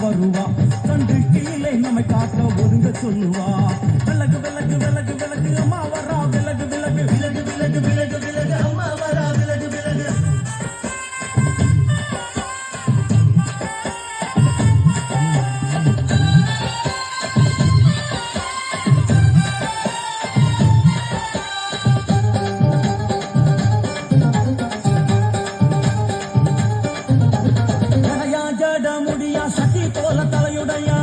வருவா கண்டு கீழே நம்மை காக்க ஒதுங்க சொல்லுவா விலகு விலகு விலகு விலகு அம்மா வரா விலகு விலகு விலகு விலகு விலகு விலகு அம்மா வரா விலகு விலகு சட்டி போல தலையுடைய